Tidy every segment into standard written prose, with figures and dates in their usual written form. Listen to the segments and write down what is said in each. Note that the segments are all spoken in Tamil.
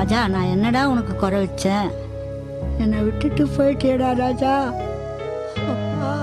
ராஜா, நான் என்னடா உனக்கு குறை வச்சேன்? என்னை விட்டுட்டு போயிட்டேடா ராஜா. அப்பா.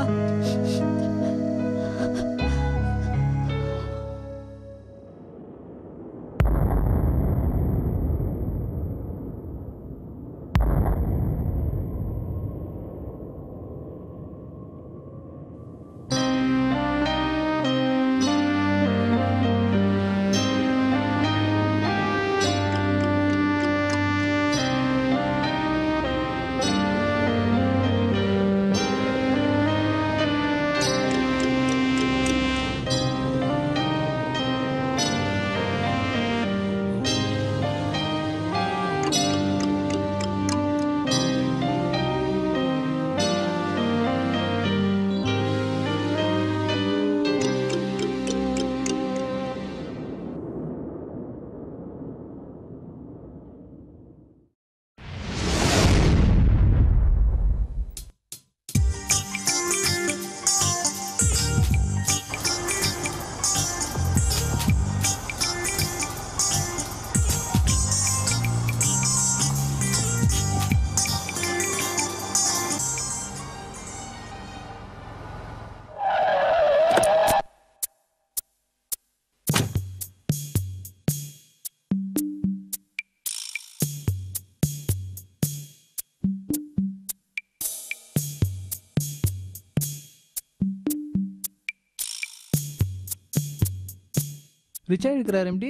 ரிச்சா இருக்கிறார் எம்டி.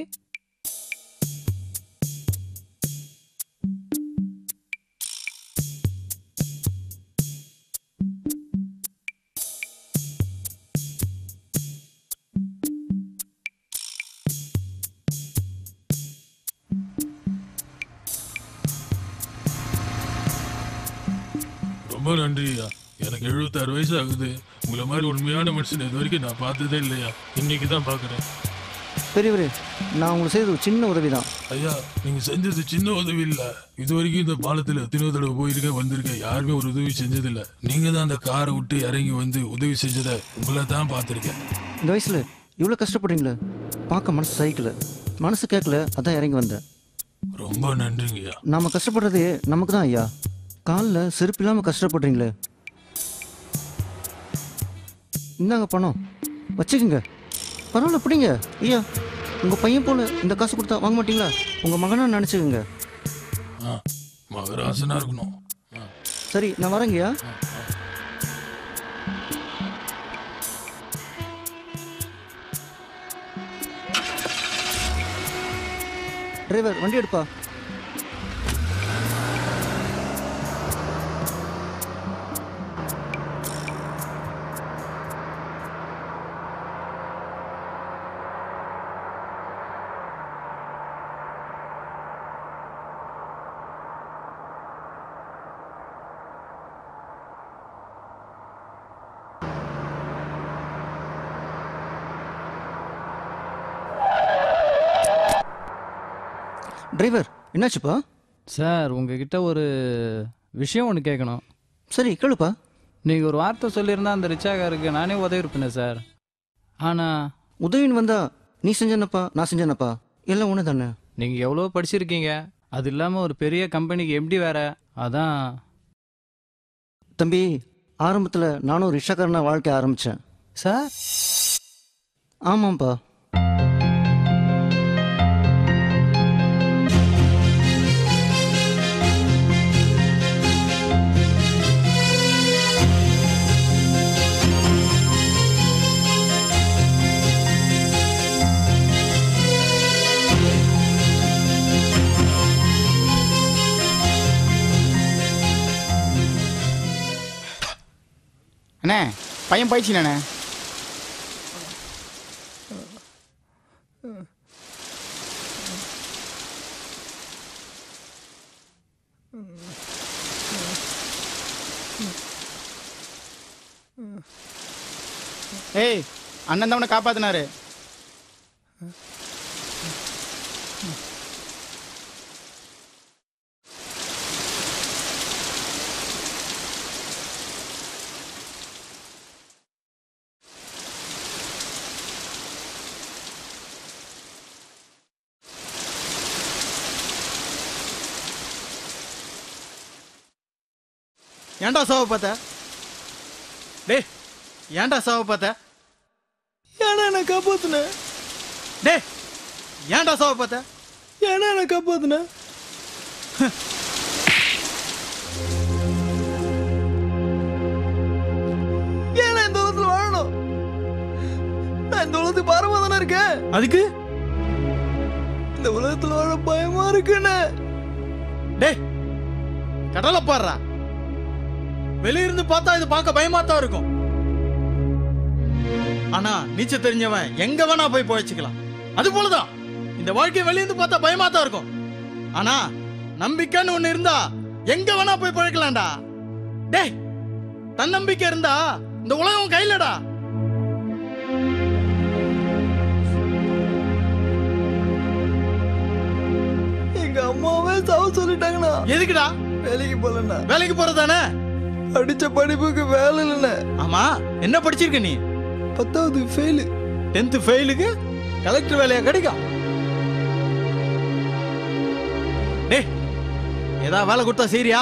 ரொம்ப நன்றியா. எனக்கு 76 வயசு ஆகுது. உங்களை மாதிரி உண்மையான மனுஷன் இது வரைக்கும் நான் பார்த்ததே இல்லையா. இன்னைக்கு தான் பார்க்குறேன். பெரியவரே, நான் உங்களுக்கு செய்தது ஒரு சின்ன உதவி தான். ஐயா, நீங்கள் செஞ்சது சின்ன உதவி இல்லை. இது வரைக்கும் இந்த பாலத்தில் எத்தனை தடவை போயிருக்கேன் வந்திருக்கேன், யாருமே ஒரு உதவி செஞ்சதில்லை. நீங்கள் தான் அந்த காரை விட்டு இறங்கி வந்து உதவி செஞ்சதை உங்களை தான் பார்த்துருக்கேன். இந்த வயசில் இவ்வளோ கஷ்டப்படுறீங்களே, பார்க்க மனசு சகிக்கல, மனசு கேட்கல, அதான் இறங்கி வந்தேன். ரொம்ப நன்றிங்கய்யா. நாம் கஷ்டப்படுறதே நமக்கு தான் ஐயா. காலில் செருப்பு இல்லாமல் கஷ்டப்படுறீங்களே, இந்தாங்க பணம் வச்சுக்கோங்க. பரவாயில்ல, பிடிங்க ஐயா. உங்கள் பையன் போல இந்த காசு கொடுத்தா வாங்க மாட்டீங்களா? உங்கள் மகனா நினச்சிக்கோங்க. மகராசனா இருக்கணும். சரி, நான் வரேங்கய்யா. டிரைவர், வண்டி எடுப்பா. டிரைவர், என்னாச்சுப்பா? சார், உங்ககிட்ட ஒரு விஷயம் ஒன்று கேட்கணும். சரி, கேளுப்பா. நீங்கள் ஒரு வார்த்தை சொல்லியிருந்தா அந்த ரிச்சாகாருக்கு நானே உதவி இருப்பேன் சார். ஆனால் உதவின்னு வந்தா நீ செஞ்சனப்பா, நான் செஞ்சனப்பா, எல்லாம் ஒன்று தானே. நீங்கள் எவ்வளோ படிச்சிருக்கீங்க, அது இல்லாமல் ஒரு பெரிய கம்பெனிக்கு எப்படி வேற. அதான் தம்பி, ஆரம்பத்தில் நானும் ஒரு ரிக்ஷாக்காரனா வாழ்க்கை ஆரம்பித்தேன் சார். ஆமாம்ப்பா. அண்ணே, பையன் போயிடுச்சுண்ணே. ஏய், அண்ணன் தான் உன்னை காப்பாத்தினாரு. ஏன்டா சாவை பார்த்த? டேய் ஏன்டா சாவை பார்த்த? ஏன்னா என்ன காப்பாத்துன? டேய் ஏன்டா சாவை பார்த்த? ஏன்னா என்ன காப்பாத்துன? ஏன்னா இந்த உலகத்துல வாழணும்? நான் இந்த உலகத்துக்கு பாரமா தானே இருக்கேன். அதுக்கு இந்த உலகத்துல வாழ பயமா இருக்குன்னு. டேய் கடலை பாடுறா. வெளியிருந்து பார்த்தா இது பார்க்க பயமாத்தான் இருக்கும். ஆனா நீச்சல் தெரிஞ்சவன் எங்க வேணா போய் பிழைச்சிக்கலாம். அது போலதான் இந்த வாழ்க்கை வெளியிருந்து பார்த்தா பயமாத்தான் இருக்கும். ஆனா நம்பிக்கைன்னு ஒண்ணு இருந்தா எங்க வேணா போய் பிழைக்கலாம்டா. டேய் தன்னம்பிக்கை இருந்தா இந்த உலகம் கையிலடா. எங்க அம்மாவே சாவ சொல்லிட்டாங்கண்ணா. எதுக்குடா? வேலைக்கு போலண்ணா. வேலைக்கு போறதானே? அடிச்ச படிப்புக்கு வேலை இல்லைண்ணே. ஆமா என்ன படிச்சிருக்க நீ? 10வது ஃபெயிலு. 10th ஃபெயிலுக்கு கலெக்டர் வேலையா கிடைக்கும்? டேய் ஏதா வேலை கொடுத்தா சரியா?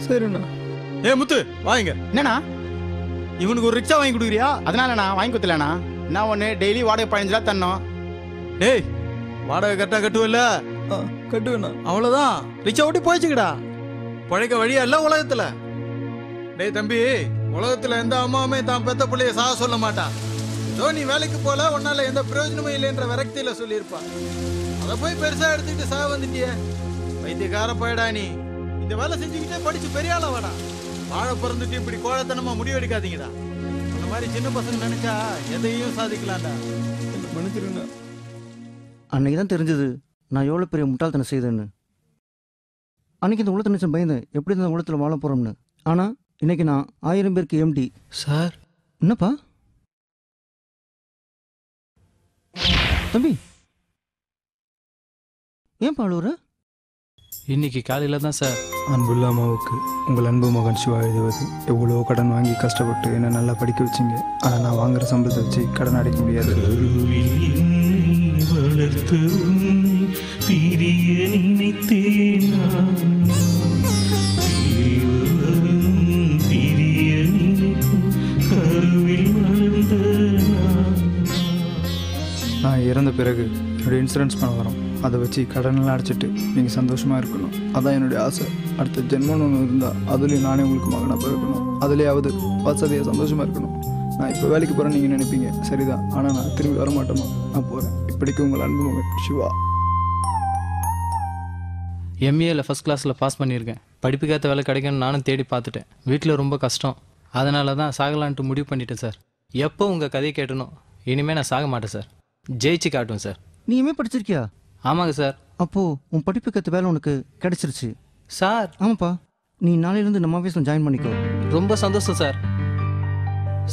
சரிண்ணா. ஏ முத்து வாங்க. என்னண்ணா? இவனுக்கு ஒரு ரிக்ஷா வாங்கி கொடுக்குறியா? அதனாலண்ணா வாங்கி கொடுத்துலண்ணா. என்ன ஒன்று டெய்லி வாடகை 15 ரூபா தரணும். டேய் வாடகை கரெக்டா கட்டுவல்ல? கட்டுவேண்ணா. அவ்வளவுதான், ரிக்ஷா ஓட்டி போயிச்சுக்கடா. பழைக்க வழியா இல்ல உலகத்துல. டேய் தம்பி, உலகத்துல எந்த அம்மாவுமே தான் பெத்த பிள்ளைய சாக சொல்ல மாட்டா. ஏதோ நீ வேலைக்கு போல உன்னால எந்த பிரயோஜனமும் இல்லைன்ற விரக்தியில சொல்லியிருப்பா. அதை போய் பெருசா எடுத்துக்கிட்டு சாக வந்துட்டிய. வைத்தியக்கார போயடா நீ. இந்த வேலை செஞ்சுக்கிட்டே படிச்சு பெரிய ஆளா வாடா. வாழ பிறந்துட்டு இப்படி கோழத்தனமா முடிவெடுக்காதீங்கடா. அந்த மாதிரி சின்ன பசங்க நினைச்சா எதையும் சாதிக்கலாம்டா. மன்னிச்சிருங்கண்ணா. அன்னைக்கு தான் தெரிஞ்சது நான் எவ்வளோ பெரிய முட்டாள்தனை செய்தேன்னு. அன்னைக்கு இந்த உலகத்தை நினைச்சேன், பயந்தேன் எப்படி இந்த உலகத்தில் வாழ போகிறோம்னு. ஆனால் இன்னைக்கு நான் 1000 பேருக்கு எம்டி. சார் என்னப்பா தம்பி, ஏன்பா அழுவுற? இன்னைக்கு காலையில தான் சார். அன்புள்ள அம்மாவுக்கு உங்கள் அன்பு மகன் சிவா எழுதுவது. எவ்வளோ கடன் வாங்கி கஷ்டப்பட்டு என்னை நல்லா படிக்க வச்சிங்க. ஆனால் நான் வாங்குற சம்பளத்தை வச்சு கடன் அடைக்க முடியாது. நான் இறந்த பிறகு என்னுடைய இன்சூரன்ஸ் பணம் வரும். அதை வச்சு கடனெல்லாம் அடைச்சிட்டு நீங்கள் சந்தோஷமாக இருக்கணும். அதான் என்னுடைய ஆசை. அடுத்த ஜென்மம்னு ஒன்று இருந்தால் அதுலேயும் நானே உங்களுக்கு மகனாக பிறக்கணும். அதுலேயாவது வசதியாக சந்தோஷமாக இருக்கணும். நான் இப்போ வேலைக்கு போகிறேன்னு நீங்கள் நினைப்பீங்க, சரிதான். ஆனால் நான் திரும்பி வர மாட்டேமா. நான் போகிறேன். இப்படிக்கு உங்கள் அன்பு மகன் சிவா. எம்ஏல ஃபஸ்ட் கிளாஸில் பாஸ் பண்ணியிருக்கேன். படிப்புக்கேற்ற வேலை கிடைக்கும்னு நானும் தேடி பார்த்துட்டேன். வீட்டில் ரொம்ப கஷ்டம். அதனால தான் சாகலான்ட்டு முடிவு பண்ணிட்டேன் சார். எப்போ உங்கள் கதையை கேட்டணும், இனிமேல் நான் சாக மாட்டேன் சார். ஜெயிச்சு காட்டுவேன் சார். நீ எம்ஏ படிச்சிருக்கியா? ஆமாங்க சார். அப்போது உன் படிப்புக்கேற்ற வேலை உனக்கு கிடைச்சிருச்சு சார்? ஆமாப்பா, நீ நாளையிலேருந்து நம்ம ஆஃபீஸில் ஜாயின் பண்ணிக்கோ. ரொம்ப சந்தோஷம் சார்.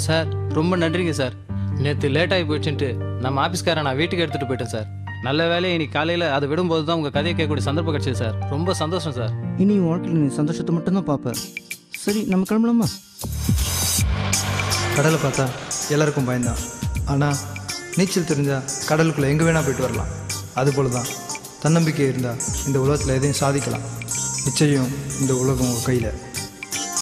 சார் ரொம்ப நன்றிங்க சார். நேற்று லேட்டாகி போயிடுச்சுன்ட்டு நம்ம ஆஃபீஸ்காரை நான் வீட்டுக்கு எடுத்துகிட்டு போயிட்டேன் சார். நல்ல வேலையை இன்னைக்கு காலையில் அதை விடும்போது தான் உங்கள் கதையை கேட்கக்கூடிய சந்தர்ப்பம் கிடைச்சது சார். ரொம்ப சந்தோஷம் சார். இனி உன் வாழ்க்கையில் நீ சந்தோஷத்தை மட்டும்தான் பார்ப்பேன். சரி, நம்ம கிளம்பலாமா? கடலை பார்த்தா எல்லாருக்கும் பயந்தான். ஆனால் நீச்சல் தெரிஞ்சால் கடலுக்குள்ளே எங்கே வேணால் போயிட்டு வரலாம். அதுபோல தான் தன்னம்பிக்கை இருந்தால் இந்த உலகத்தில் எதையும் சாதிக்கலாம். நிச்சயம் இந்த உலகம் உங்கள் கையில்.